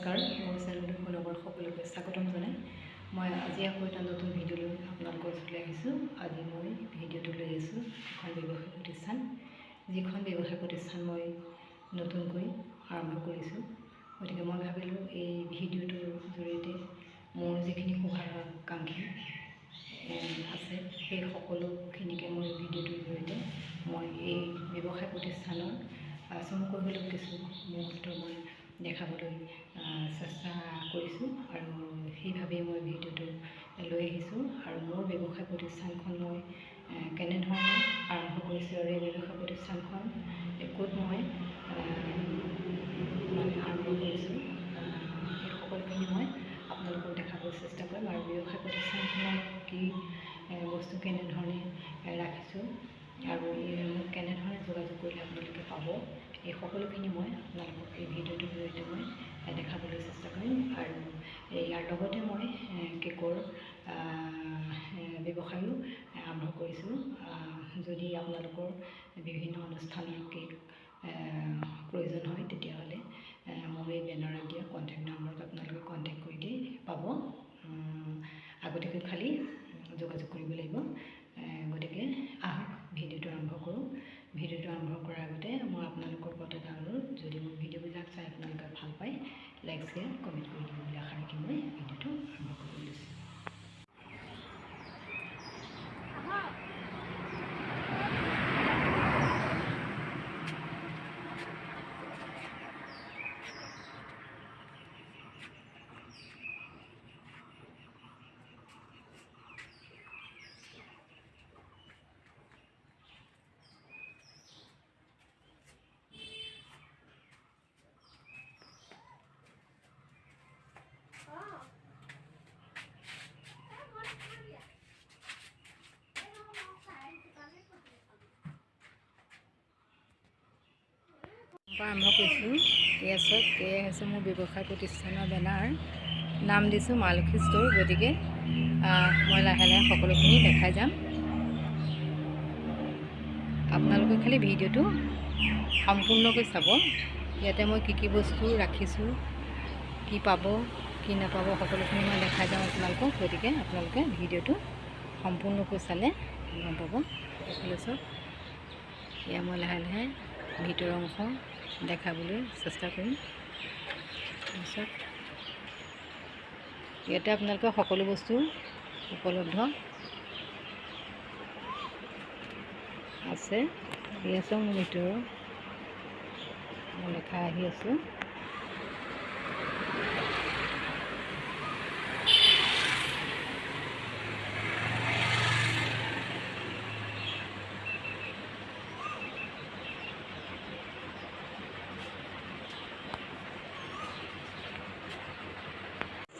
নমস্কাৰ, মোৰ চেনেলটো ফ'ল' কৰা সকলোকে স্বাগতম জনাই মই আজি আকৌ এটা নতুন ভিডিঅ' লৈ আপোনালোকৰ ওচৰলৈ আহিছোঁ। আজি মই ভিডিঅ'টো লৈ আছোঁ এখন ব্যৱসায় প্ৰতিষ্ঠান, যিখন ব্যৱসায় প্ৰতিষ্ঠান মই নতুনকৈ আৰম্ভ কৰিছোঁ। গতিকে মই ভাবিলোঁ এই ভিডিঅ'টোৰ জৰিয়তে মোৰ যিখিনি শুভাকাংক্ষী আছে সেই সকলোখিনিকে মই ভিডিঅ'টোৰ জৰিয়তে মই এই ব্যৱসায় প্ৰতিষ্ঠানৰ চমুকৈ হ'লেও কিছু মুহূৰ্ত মই দেখাবলৈ চেষ্টা কৰিছোঁ আৰু সেইভাৱেই মই ভিডিঅ'টো লৈ আহিছোঁ। আৰু মোৰ ব্যৱসায় প্ৰতিষ্ঠানখন মই কেনেধৰণে আৰম্ভ কৰিছোঁ আৰু এই ব্যৱসায় প্ৰতিষ্ঠানখন ক'ত মই আৰম্ভ কৰিছোঁ সেই সকলোখিনি মই আপোনালোকক দেখাবলৈ চেষ্টা কৰিম। আৰু ব্যৱসায় প্ৰতিষ্ঠানখনত কি বস্তু কেনেধৰণে ৰাখিছোঁ আৰু মোক কেনেধৰণে যোগাযোগ কৰিলে আপোনালোকে পাব, এই সকলোখিনি মই আপোনালোকক এই ভিডিঅ'টোৰ জৰিয়তে মই দেখাবলৈ চেষ্টা কৰিম। আৰু ইয়াৰ লগতে মই কেকৰ ব্যৱসায়ো আৰম্ভ কৰিছোঁ। যদি আপোনালোকৰ বিভিন্ন অনুষ্ঠানৰ কেক প্ৰয়োজন হয় তেতিয়াহ'লে মোৰ এই বেনাৰত দিয়া কণ্টেক্ট নম্বৰত আপোনালোকে কণ্টেক্ট কৰি দি পাব। আগতীয়াকৈ খালি যোগাযোগ কৰিব লাগিব। গতিকে আহক ভিডিঅ'টো আৰম্ভ কৰোঁ। ভিডিঅ'টো আৰম্ভ কৰাৰ আগতে মই আপোনালোকৰ ওপৰত এটা অনুৰোধ, যদি মোৰ ভিডিঅ'বিলাক চাই আপোনালোকে ভাল পায় লাইক শ্বেয়াৰ কমেণ্ট কৰি দিব বুলি আশা ৰাখি মই ভিডিঅ'টো আৰম্ভ কৰি লৈছোঁ। আৰম্ভ কৰিছোঁ। এয়া চাওক, এয়া হৈছে মোৰ ব্যৱসায় প্ৰতিষ্ঠানৰ বেনাৰ, নাম দিছোঁ মা লক্ষী ষ্ট'ৰ। গতিকে মই লাহে লাহে সকলোখিনি দেখাই যাম। আপোনালোকে খালি ভিডিঅ'টো সম্পূৰ্ণকৈ চাব। ইয়াতে মই কি বস্তু ৰাখিছোঁ, কি পাব কি নাপাব সকলোখিনি মই দেখাই যাম আপোনালোকক। গতিকে আপোনালোকে ভিডিঅ'টো সম্পূৰ্ণকৈ চালে গম পাব। এইফালে চাওক, এয়া মই লাহে লাহে ভিতৰৰ অংশ দেখাবলৈ চেষ্টা কৰিম। তাৰপিছত ইয়াতে আপোনালোকে সকলো বস্তু উপলব্ধ আছে। এয়া চাওক, মোৰ ভিতৰৰ মই দেখাই আহি আছোঁ।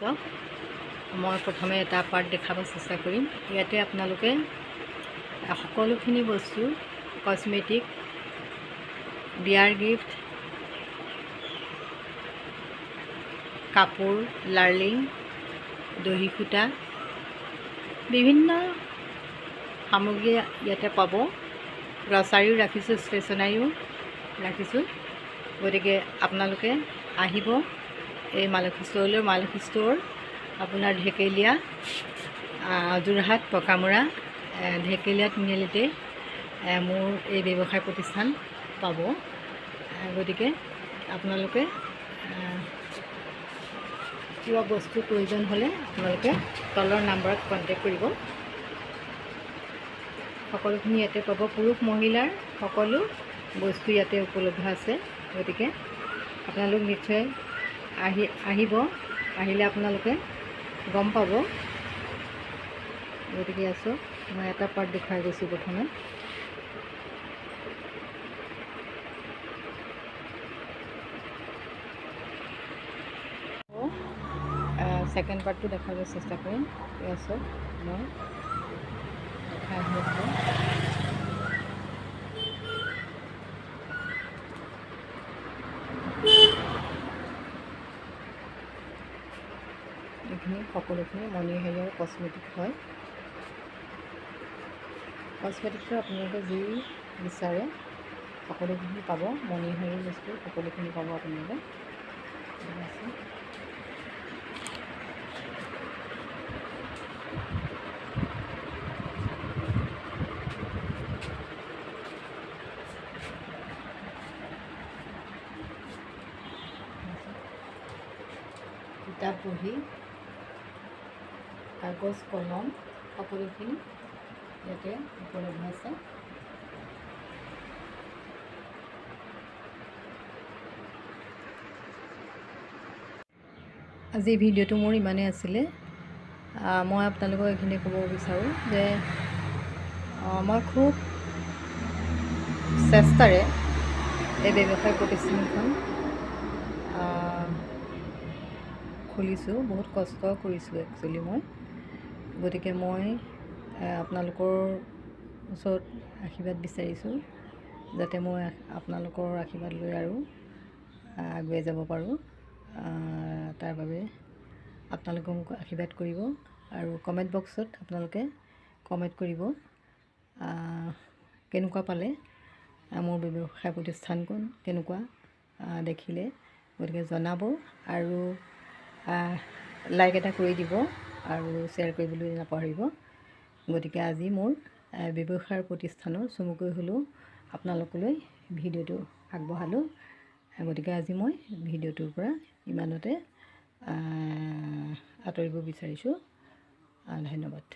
চাওক, মই প্ৰথমে এটা পাৰ্ট দেখাব চেষ্টা কৰিম। ইয়াতে আপোনালোকে সকলোখিনি বস্তু কছমেটিক, বিয়াৰ গিফ্ট, কাপোৰ, লাৰ্লিং, দহি সূতা, বিভিন্ন সামগ্ৰী ইয়াতে পাব। গ্ৰচাৰীও ৰাখিছোঁ, ষ্টেচনাৰীও ৰাখিছোঁ। গতিকে আপোনালোকে আহিব এই মা লক্ষী ষ্ট'ৰলৈ। মা লক্ষী ষ্ট'ৰ আপোনাৰ ঢেকীয়ালীয়া, যোৰহাট, পকামৰা, ঢেকীয়ালীয়া তিনিআলিতে মোৰ এই ব্যৱসায় প্ৰতিষ্ঠান পাব। গতিকে আপোনালোকে কিবা বস্তুৰ প্ৰয়োজন হ'লে আপোনালোকে তলৰ নাম্বাৰত কণ্টেক্ট কৰিব। সকলোখিনি ইয়াতে পাব। পুৰুষ মহিলাৰ সকলো বস্তু ইয়াতে উপলব্ধ আছে। গতিকে আপোনালোক নিশ্চয় আহিব। আহিলে আপোনালোকে গম পাব। গতিকে আছোঁ, মই এটা পাৰ্ট দেখুৱাই গৈছোঁ প্ৰথমে। ছেকেণ্ড পাৰ্টটো দেখাবলৈ চেষ্টা কৰিম। আছোঁ মই দেখাই আহি আছোঁ। এইখিনি সকলোখিনি মণি হেৰিয়ৰ কছমেটিক হয়। কছমেটিকটো আপোনালোকে যি বিচাৰে সকলোখিনি পাব। মণি হেৰিৰ বস্তু সকলোখিনি পাব আপোনালোকে। কিতাপ বহি কাগজ কলম সকলোখিনি ইয়াতে উপলব্ধ আছে। আজি ভিডিঅ'টো মোৰ ইমানেই আছিলে। মই আপোনালোকক এইখিনি ক'ব বিচাৰোঁ যে মই খুব চেষ্টাৰে এই ব্যৱসায় প্ৰতিষ্ঠানখন খুলিছোঁ, বহুত কষ্ট কৰিছোঁ একচুৱেলি মই। গতিকে মই আপোনালোকৰ ওচৰত আশীৰ্বাদ বিচাৰিছোঁ যাতে মই আপোনালোকৰ আশীৰ্বাদ লৈ আৰু আগুৱাই যাব পাৰোঁ। তাৰ বাবে আপোনালোকে মোক আশীৰ্বাদ কৰিব আৰু কমেণ্ট বক্সত আপোনালোকে কমেণ্ট কৰিব কেনেকুৱা পালে মোৰ ব্যৱসায় প্ৰতিষ্ঠানখন, কেনেকুৱা দেখিলে। গতিকে জনাব আৰু লাইক এটা কৰি দিব আৰু শ্বেয়াৰ কৰিবলৈ নাপাহৰিব। গতিকে আজি মোৰ ব্যৱসায়ৰ প্ৰতিষ্ঠানৰ চমুকৈ হ'লেও আপোনালোকলৈ ভিডিঅ'টো আগবঢ়ালোঁ। গতিকে আজি মই ভিডিঅ'টোৰ পৰা ইমানতে আঁতৰিব বিচাৰিছোঁ। ধন্যবাদ।